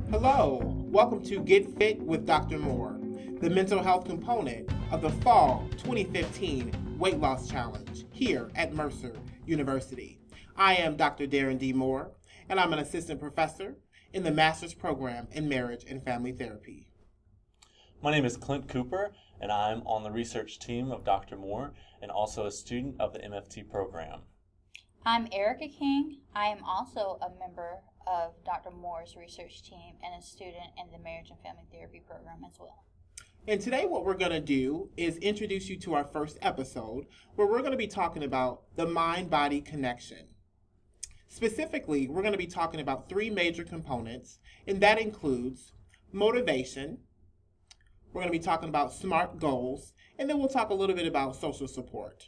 Hello, welcome to Get Fit with Dr. Moore, the mental health component of the Fall 2015 Weight Loss Challenge here at Mercer University. I am Dr. Darren D. Moore, and I'm an assistant professor in the master's program in marriage and family therapy. My name is Clint Cooper, and I'm on the research team of Dr. Moore and also a student of the MFT program. I'm Erica King. I am also a member of Dr. Moore's research team and a student in the marriage and family therapy program as well. And today what we're going to do is introduce you to our first episode where we're going to be talking about the mind-body connection. Specifically, we're going to be talking about three major components, and that includes motivation. We're going to be talking about SMART goals, and then we'll talk a little bit about social support.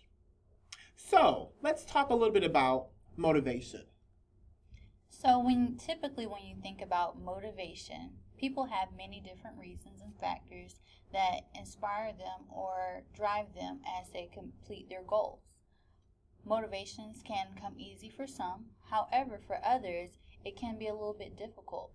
So, let's talk a little bit about motivation. So when you think about motivation, people have many different reasons and factors that inspire them or drive them as they complete their goals. Motivations can come easy for some, however, for others, it can be a little bit difficult.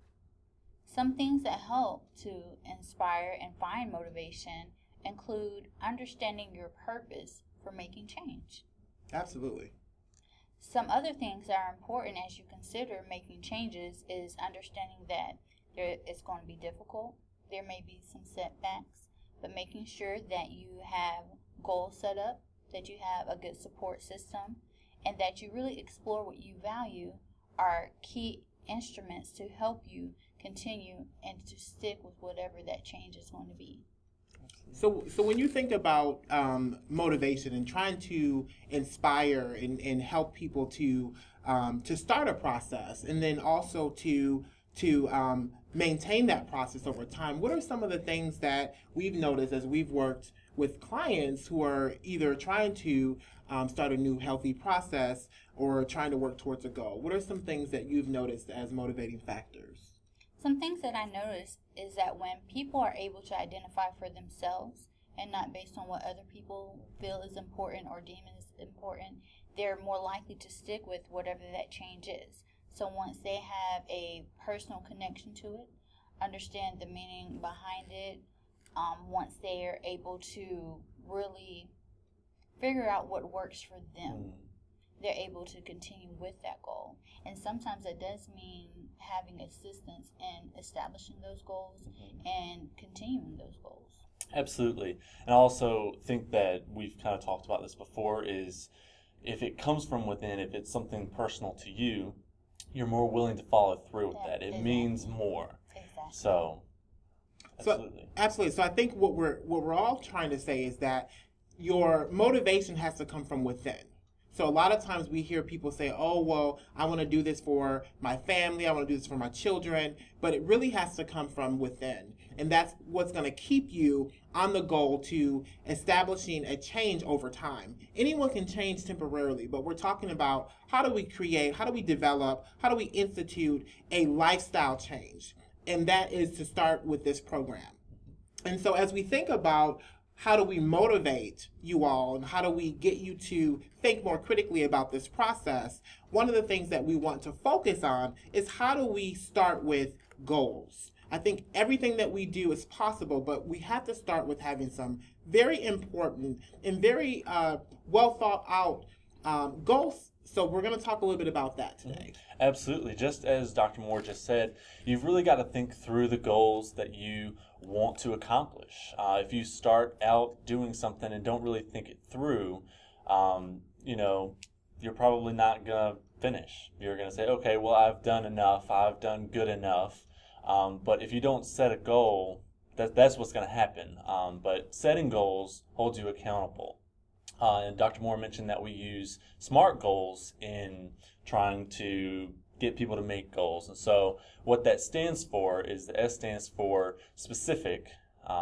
Some things that help to inspire and find motivation include understanding your purpose for making change. Absolutely. Some other things that are important as you consider making changes is understanding that it's going to be difficult. There may be some setbacks, but making sure that you have goals set up, that you have a good support system, and that you really explore what you value are key instruments to help you continue and to stick with whatever that change is going to be. So when you think about motivation and trying to inspire and help people to start a process, and then also to maintain that process over time, what are some of the things that we've noticed as we've worked with clients who are either trying to start a new healthy process or trying to work towards a goal? What are some things that you've noticed as motivating factors? Some things that I noticed is that when people are able to identify for themselves and not based on what other people feel is important or deem is important, they're more likely to stick with whatever that change is. So once they have a personal connection to it, understand the meaning behind it, once they're able to really figure out what works for them, they're able to continue with that goal. And sometimes that does mean having assistance in establishing those goals and continuing those goals. Absolutely. And I also think that we've kind of talked about this before is if it comes from within, if it's something personal to you, you're more willing to follow through with that. It Exactly. means more. Exactly. So, absolutely. Absolutely. So I think what we're all trying to say is that your motivation has to come from within. So a lot of times we hear people say, oh, well, I want to do this for my family, I want to do this for my children, but it really has to come from within. And that's what's going to keep you on the goal to establishing a change over time. Anyone can change temporarily, but we're talking about how do we create, how do we develop, how do we institute a lifestyle change? And that is to start with this program. And so as we think about how do we motivate you all and how do we get you to think more critically about this process, one of the things that we want to focus on is how do we start with goals. I think everything that we do is possible, but we have to start with having some very important and very well thought out goals. So we're going to talk a little bit about that today. Absolutely. Just as Dr. Moore just said, you've really got to think through the goals that you want to accomplish. If you start out doing something and don't really think it through, you're probably not going to finish. You're going to say, okay, well, I've done enough. I've done good enough. But if you don't set a goal, that's what's going to happen. But setting goals holds you accountable. And Dr. Moore mentioned that we use SMART goals in trying to get people to make goals. And so what that stands for is the S stands for specific,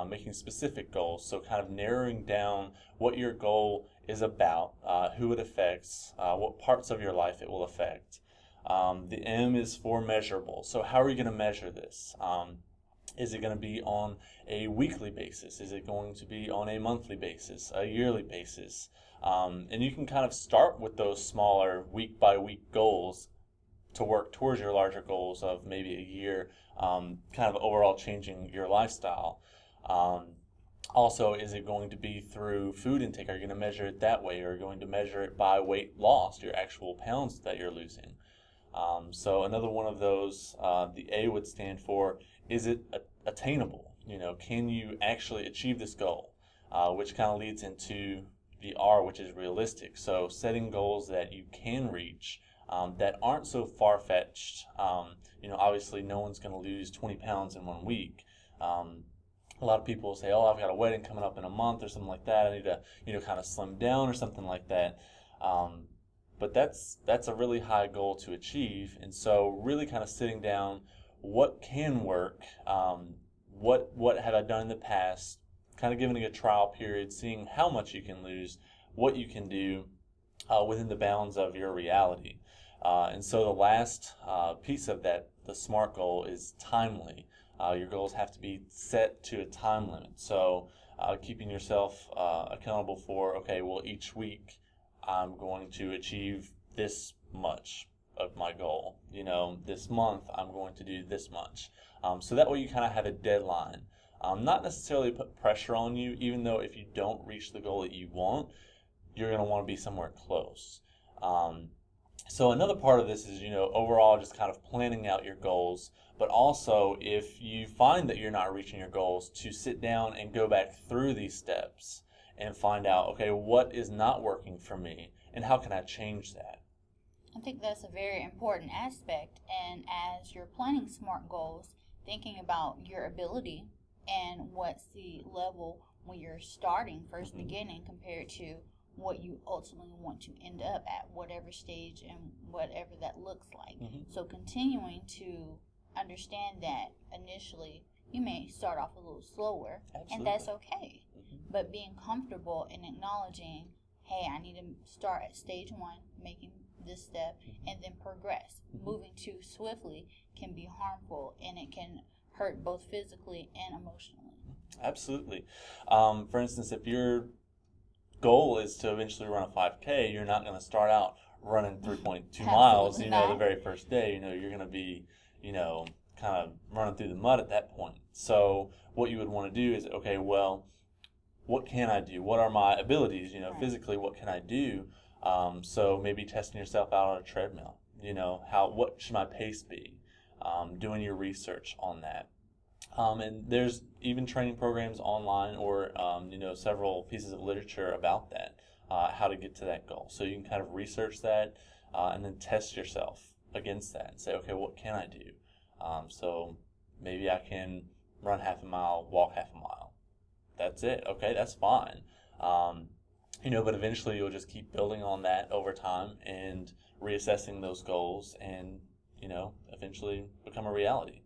making specific goals. So kind of narrowing down what your goal is about, who it affects, what parts of your life it will affect. The M is for measurable. So how are you going to measure this? Is it going to be on a weekly basis? Is it going to be on a monthly basis, a yearly basis? And you can kind of start with those smaller week-by-week goals to work towards your larger goals of maybe a year, kind of overall changing your lifestyle. Also, is it going to be through food intake? Are you going to measure it that way? Or are you going to measure it by weight lost, your actual pounds that you're losing? So another one of those, the A would stand for, is it attainable? Can you actually achieve this goal? Which kind of leads into the R, which is realistic. So setting goals that you can reach, that aren't so far-fetched. Obviously no one's going to lose 20 pounds in 1 week. A lot of people say, oh, I've got a wedding coming up in a month or something like that. I need to, kind of slim down or something like that. But that's a really high goal to achieve. And so really kind of sitting down, what can work? What have I done in the past? Kind of giving it a trial period, seeing how much you can lose, what you can do within the bounds of your reality. And so the last piece of that, the SMART goal, is timely. Your goals have to be set to a time limit. So keeping yourself accountable for, okay, well, each week I'm going to achieve this much of my goal. This month I'm going to do this much. So that way you kind of have a deadline. Not necessarily put pressure on you, even though if you don't reach the goal that you want, you're going to want to be somewhere close. So another part of this is, overall just kind of planning out your goals, but also if you find that you're not reaching your goals, to sit down and go back through these steps and find out, okay, what is not working for me and how can I change that? I think that's a very important aspect. And as you're planning SMART goals, thinking about your ability and what's the level when you're starting first beginning compared to what you ultimately want to end up at, whatever stage and whatever that looks like. So continuing to understand that initially you may start off a little slower. Absolutely. And that's okay. But being comfortable and acknowledging, hey, I need to start at stage 1, making this step, and then progress. Moving too swiftly can be harmful, and it can hurt both physically and emotionally. Absolutely. For instance, if your goal is to eventually run a 5K, you're not going to start out running 3.2 miles, the very first day. You're going to be, kind of running through the mud at that point. So what you would want to do is, okay, well, what can I do? What are my abilities? Physically, what can I do? So maybe testing yourself out on a treadmill. What should my pace be? Doing your research on that. And there's even training programs online or, several pieces of literature about that, how to get to that goal. So you can kind of research that and then test yourself against that and say, okay, what can I do? So maybe I can run half a mile, walk half a mile. That's it. Okay, that's fine. But eventually you'll just keep building on that over time and reassessing those goals and, eventually become a reality.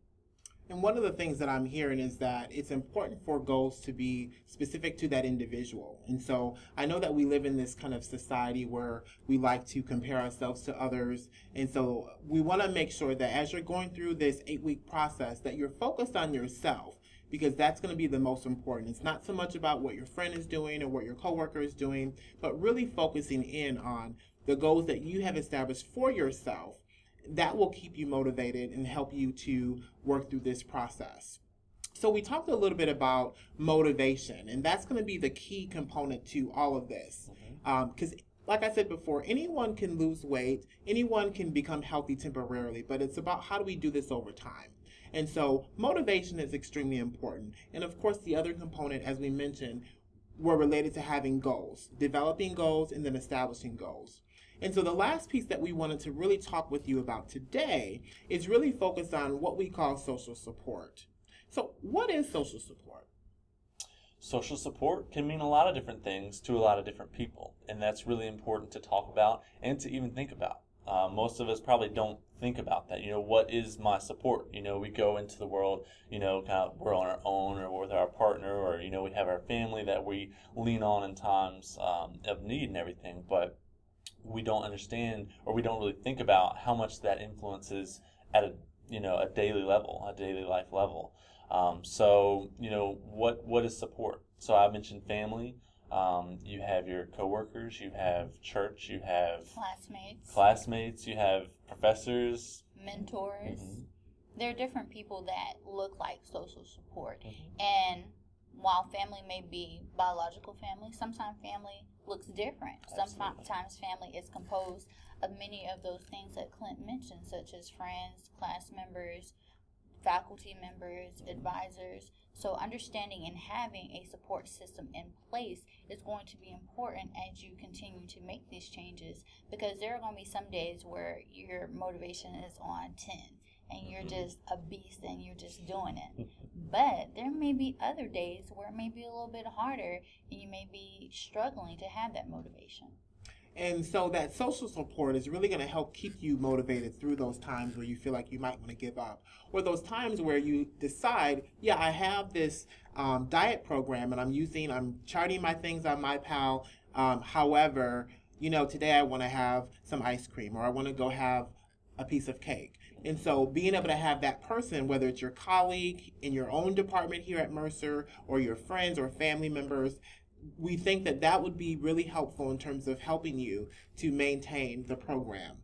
And one of the things that I'm hearing is that it's important for goals to be specific to that individual. And so I know that we live in this kind of society where we like to compare ourselves to others. And so we want to make sure that as you're going through this 8-week process, that you're focused on yourself, because that's going to be the most important. It's not so much about what your friend is doing or what your coworker is doing, but really focusing in on the goals that you have established for yourself. That will keep you motivated and help you to work through this process. So we talked a little bit about motivation, and that's going to be the key component to all of this. Because like I said before, anyone can lose weight, anyone can become healthy temporarily, but it's about how do we do this over time. And so motivation is extremely important. And of course, the other component, as we mentioned, were related to having goals, developing goals, and then establishing goals. And so the last piece that we wanted to really talk with you about today is really focused on what we call social support. So what is social support? Social support can mean a lot of different things to a lot of different people, and that's really important to talk about and to even think about. Most of us probably don't think about that. What is my support? We go into the world, kind of we're on our own or with our partner, or, we have our family that we lean on in times of need and everything, but we don't understand, or we don't really think about how much that influences at a daily level, a daily life level. So what is support? So I mentioned family. You have your coworkers, you have church, you have classmates, you have professors, mentors. Mm-hmm. There are different people that look like social support. Mm-hmm. And while family may be biological family, sometimes family looks different. Absolutely. Sometimes family is composed of many of those things that Clint mentioned, such as friends, class members, faculty members, advisors. So understanding and having a support system in place is going to be important as you continue to make these changes, because there are going to be some days where your motivation is on 10 and you're just a beast and you're just doing it. But there may be other days where it may be a little bit harder and you may be struggling to have that motivation. And so that social support is really going to help keep you motivated through those times where you feel like you might want to give up, or those times where you decide, yeah, I have this diet program and I'm charting my things on MyPal. However, today I want to have some ice cream, or I want to go have a piece of cake. And so being able to have that person, whether it's your colleague in your own department here at Mercer or your friends or family members, we think that would be really helpful in terms of helping you to maintain the program.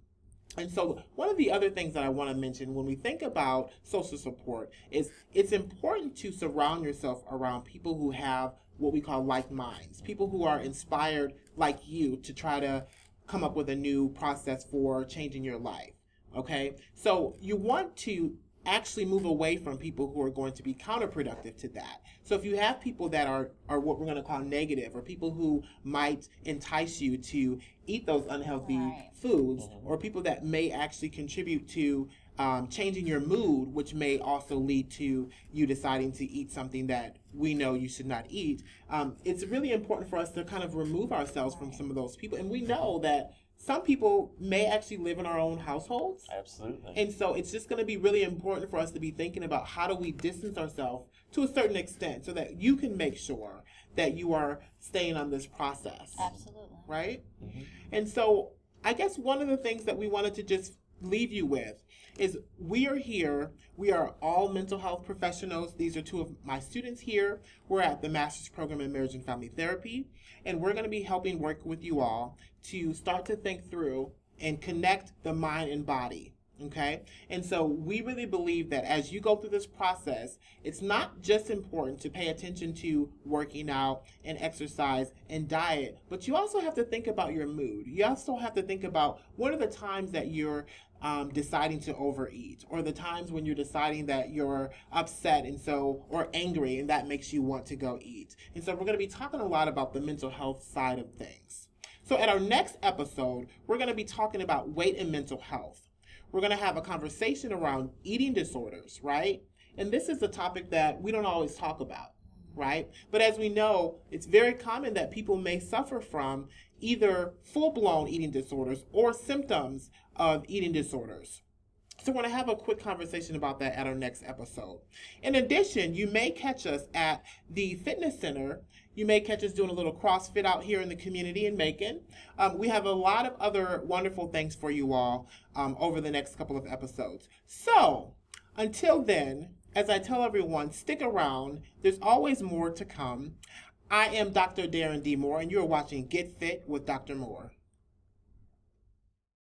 And so one of the other things that I want to mention when we think about social support is it's important to surround yourself around people who have what we call like minds, people who are inspired like you to try to come up with a new process for changing your life. Okay, so you want to actually move away from people who are going to be counterproductive to that. So if you have people that are what we're going to call negative, or people who might entice you to eat those unhealthy foods, or people that may actually contribute to changing your mood, which may also lead to you deciding to eat something that we know you should not eat, it's really important for us to kind of remove ourselves from some of those people. And we know that some people may actually live in our own households. Absolutely. And so it's just going to be really important for us to be thinking about how do we distance ourselves to a certain extent so that you can make sure that you are staying on this process. Absolutely. Right? Mm-hmm. And so I guess one of the things that we wanted to just leave you with is we are here. We are all mental health professionals. These are two of my students here. We're at the Master's Program in Marriage and Family Therapy, and we're going to be helping work with you all to start to think through and connect the mind and body. Okay? And so we really believe that as you go through this process, it's not just important to pay attention to working out and exercise and diet, but you also have to think about your mood. You also have to think about what are the times that you're deciding to overeat, or the times when you're deciding that you're upset or angry, and that makes you want to go eat. And so we're going to be talking a lot about the mental health side of things. So at our next episode, we're going to be talking about weight and mental health. We're going to have a conversation around eating disorders, right? And this is a topic that we don't always talk about, right? But as we know, it's very common that people may suffer from either full-blown eating disorders or symptoms of eating disorders. So we're going to have a quick conversation about that at our next episode. In addition, you may catch us at the fitness center. You may catch us doing a little CrossFit out here in the community in Macon. We have a lot of other wonderful things for you all over the next couple of episodes. So until then, as I tell everyone, stick around. There's always more to come. I am Dr. Darren D. Moore, and you're watching Get Fit with Dr. Moore.